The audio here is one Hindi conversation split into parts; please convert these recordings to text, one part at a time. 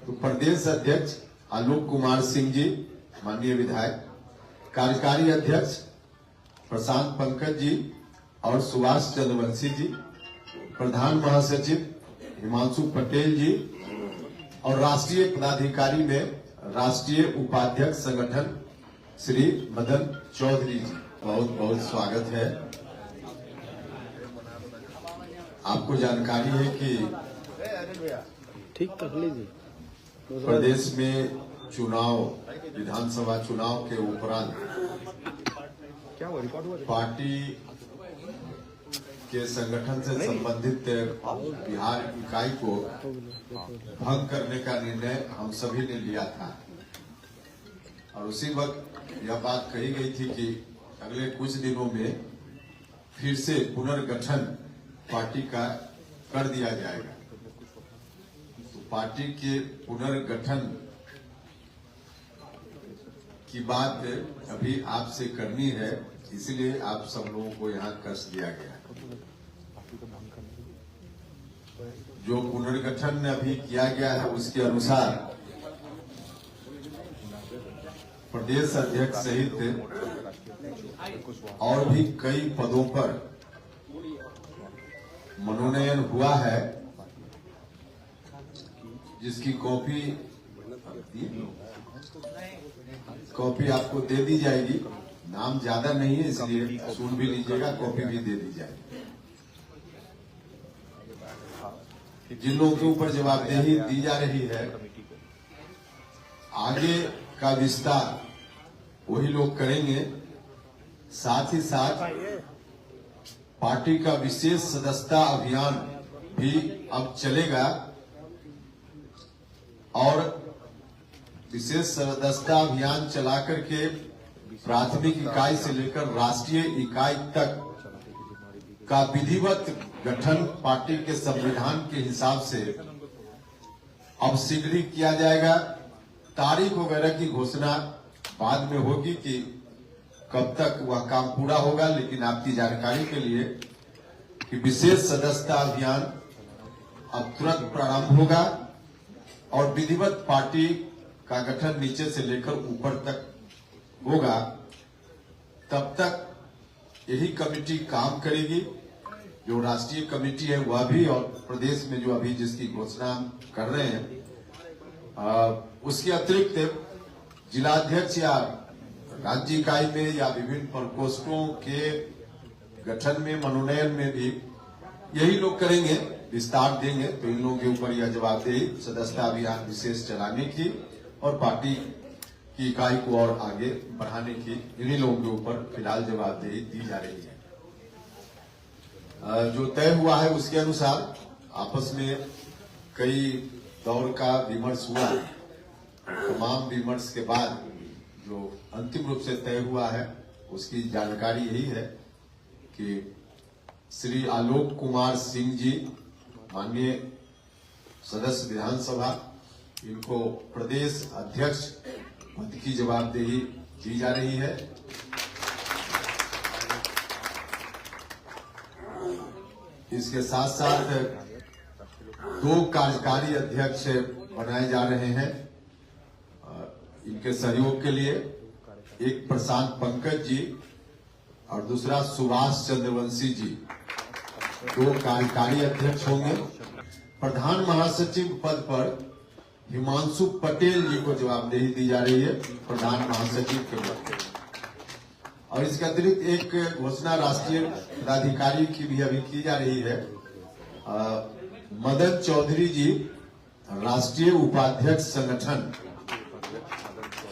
तो प्रदेश अध्यक्ष आलोक कुमार सिंह जी माननीय विधायक, कार्यकारी अध्यक्ष प्रशांत पंकज जी और सुभाष चंद्रवंशी जी, प्रधान महासचिव हिमांशु पटेल जी और राष्ट्रीय पदाधिकारी में राष्ट्रीय उपाध्यक्ष संगठन श्री मदन चौधरी जी, बहुत बहुत स्वागत है। आपको जानकारी है कि प्रदेश में चुनाव, विधानसभा चुनाव के उपरांत पार्टी के संगठन से संबंधित बिहार इकाई को भंग करने का निर्णय हम सभी ने लिया था और उसी वक्त यह बात कही गई थी कि अगले कुछ दिनों में फिर से पुनर्गठन पार्टी का कर दिया जाएगा। तो पार्टी के पुनर्गठन की बात अभी आपसे करनी है, इसलिए आप सब लोगों को यहाँ कस दिया गया। जो पुनर्गठन अभी किया गया है उसके अनुसार प्रदेश अध्यक्ष सहित और भी कई पदों पर मनोनयन हुआ है, जिसकी कॉपी आपको दे दी जाएगी। नाम ज्यादा नहीं है इसलिए सुन भी लीजिएगा, कॉपी भी दे दी जाएगी। जिन लोगों के ऊपर जवाबदेही दी जा रही है, आगे का विस्तार वही लोग करेंगे। साथ ही साथ पार्टी का विशेष सदस्यता अभियान भी अब चलेगा और विशेष सदस्यता अभियान चला करके प्राथमिक इकाई से लेकर राष्ट्रीय इकाई तक का विधिवत गठन पार्टी के संविधान के हिसाब से अब शीघ्र ही किया जाएगा। तारीख वगैरह की घोषणा बाद में होगी कि कब तक वह काम पूरा होगा, लेकिन आपकी जानकारी के लिए कि विशेष सदस्यता अभियान अब तुरंत प्रारंभ होगा और विधिवत पार्टी का गठन नीचे से लेकर ऊपर तक होगा। तब तक यही कमेटी काम करेगी। जो राष्ट्रीय कमेटी है वह भी, और प्रदेश में जो अभी जिसकी घोषणा कर रहे हैं, उसके अतिरिक्त जिलाध्यक्ष या राज्य इकाई में या विभिन्न प्रकोष्ठों के गठन में, मनोनयन में भी यही लोग करेंगे, विस्तार देंगे। तो इन लोगों के ऊपर यह जवाबदेही सदस्यता अभियान विशेष चलाने की और पार्टी की इकाई को और आगे बढ़ाने की इन्हीं लोगों के ऊपर फिलहाल जवाबदेही दी जा रही है। जो तय हुआ है उसके अनुसार आपस में कई दौर का विमर्श हुआ। तमाम विमर्श के बाद जो अंतिम रूप से तय हुआ है उसकी जानकारी यही है कि श्री आलोक कुमार सिंह जी माननीय सदस्य विधानसभा, इनको प्रदेश अध्यक्ष पद की जवाबदेही दी जा रही है। इसके साथ साथ 2 कार्यकारी अध्यक्ष बनाए जा रहे हैं इनके सहयोग के लिए। एक प्रशांत पंकज जी और दूसरा सुभाष चंद्रवंशी जी 2 कार्यकारी अध्यक्ष होंगे। प्रधान महासचिव पद पर हिमांशु पटेल जी को जवाबदेही दी जा रही है, प्रधान महासचिव के पद। और इसके अतिरिक्त एक घोषणा राष्ट्रीय पदाधिकारी की भी अभी की जा रही है। मदन चौधरी जी राष्ट्रीय उपाध्यक्ष संगठन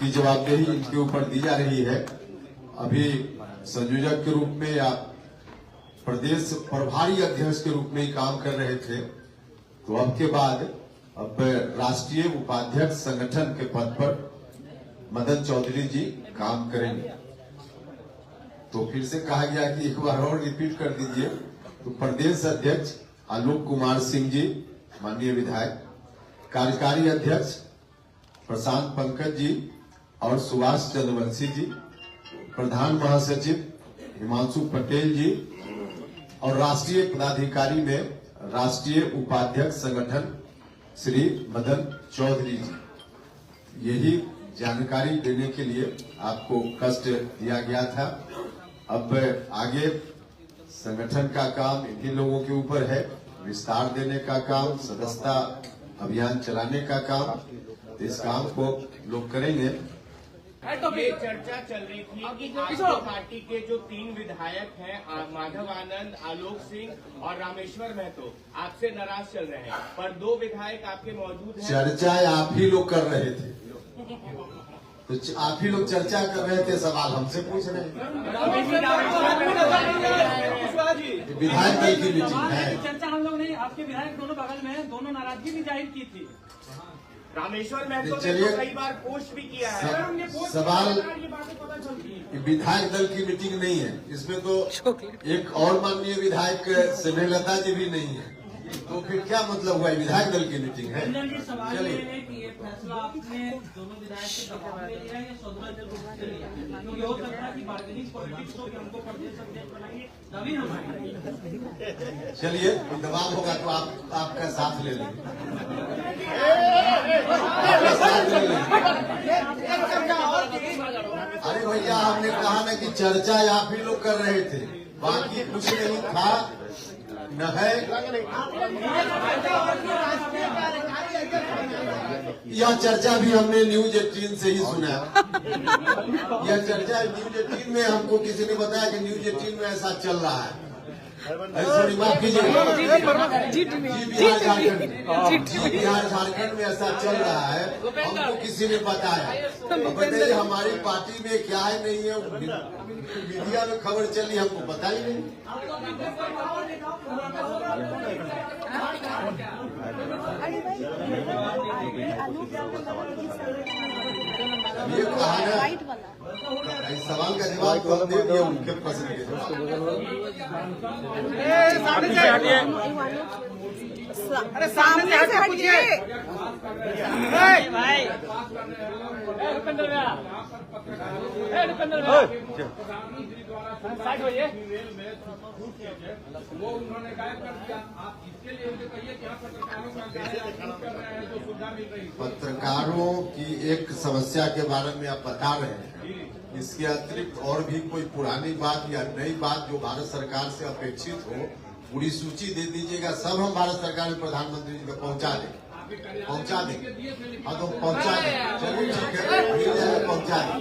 की जवाबदेही इनके ऊपर दी जा रही है। अभी संयोजक के रूप में या प्रदेश प्रभारी अध्यक्ष के रूप में ही काम कर रहे थे, तो अब के बाद अब राष्ट्रीय उपाध्यक्ष संगठन के पद पर मदन चौधरी जी काम करेंगे। तो फिर से कहा गया कि एक बार और रिपीट कर दीजिए। तो प्रदेश अध्यक्ष आलोक कुमार सिंह जी माननीय विधायक, कार्यकारी अध्यक्ष प्रशांत पंकज जी और सुभाष चंद्रवंशी जी, प्रधान महासचिव हिमांशु पटेल जी और राष्ट्रीय पदाधिकारी में राष्ट्रीय उपाध्यक्ष संगठन श्री मदन चौधरी जी। यही जानकारी देने के लिए आपको कष्ट दिया गया था। अब आगे संगठन का काम इन्हीं लोगों के ऊपर है, विस्तार देने का काम, सदस्यता अभियान चलाने का काम। इस काम को लोग करेंगे। ये चर्चा चल रही थी कि आपकी पार्टी के जो 3 विधायक हैं, माधव आनंद, आलोक सिंह और रामेश्वर महतो, आपसे नाराज चल रहे हैं, पर 2 विधायक आपके मौजूद हैं। चर्चा आप ही लोग कर रहे थे, तो आप ही लोग चर्चा कर रहे थे, सवाल हमसे पूछ रहे हैं। विधायक दल की मीटिंग है। चर्चा हम लोग नहीं, आपके विधायक दोनों बगल में हैं, दोनों नाराजगी भी जाहिर की थी। रामेश्वर महतो ने तो कई बार पोस्ट भी किया है। सवाल विधायक दल की मीटिंग नहीं है, इसमें तो एक और माननीय विधायक स्नेहलता जी भी नहीं है, तो फिर क्या मतलब हुआ? विधायक दल की मीटिंग है। सवाल ये है कि ये फैसला आपने दोनों विधायक के दबाव में लिया है या स्वतंत्र रूप से लिया है? क्योंकि हो सकता है कि बार्गेनिंग पॉलिटिक्स हो कि हमको प्रदेश अध्यक्ष बनाइए, तभी हम आएंगे। चलिए, दबाव होगा तो आपका साथ ले लेंगे। अरे भैया, हमने कहा ना कि चर्चा आप ही लोग कर रहे थे, बाकी कुछ नहीं था न है। यह चर्चा भी हमने न्यूज 18 से ही सुना। यह चर्चा न्यूज 18 में हमको किसी ने बताया कि न्यूज 18 में ऐसा चल रहा है। सॉरी, माफ कीजिए, बिहार झारखंड में ऐसा चल रहा है, हमको किसी ने बताया। बताइए, हमारी पार्टी में क्या है नहीं है, मीडिया में खबर चली, हमको पता ही नहीं। ये कहा इस सवाल का जवाब तो हम दे दिए उनके पसंद के। अरे सामने से हटिए भाई। वो उन्होंने गायब कर दिया। आप इसके लिए उनसे कहिए कि आप पत्रकारों का कर रहे हैं, जो सुविधा मिल रही है। पत्रकारों की एक समस्या के बारे में आप बता रहे हैं, इसके अतिरिक्त और भी कोई पुरानी बात या नई बात जो भारत सरकार से अपेक्षित हो, पूरी सूची दे दीजिएगा। सब हम भारत सरकार में प्रधानमंत्री जी को पहुंचा देंगे। हाँ, तो पहुंचा दें। चलिए ठीक है, पहुंचा दें।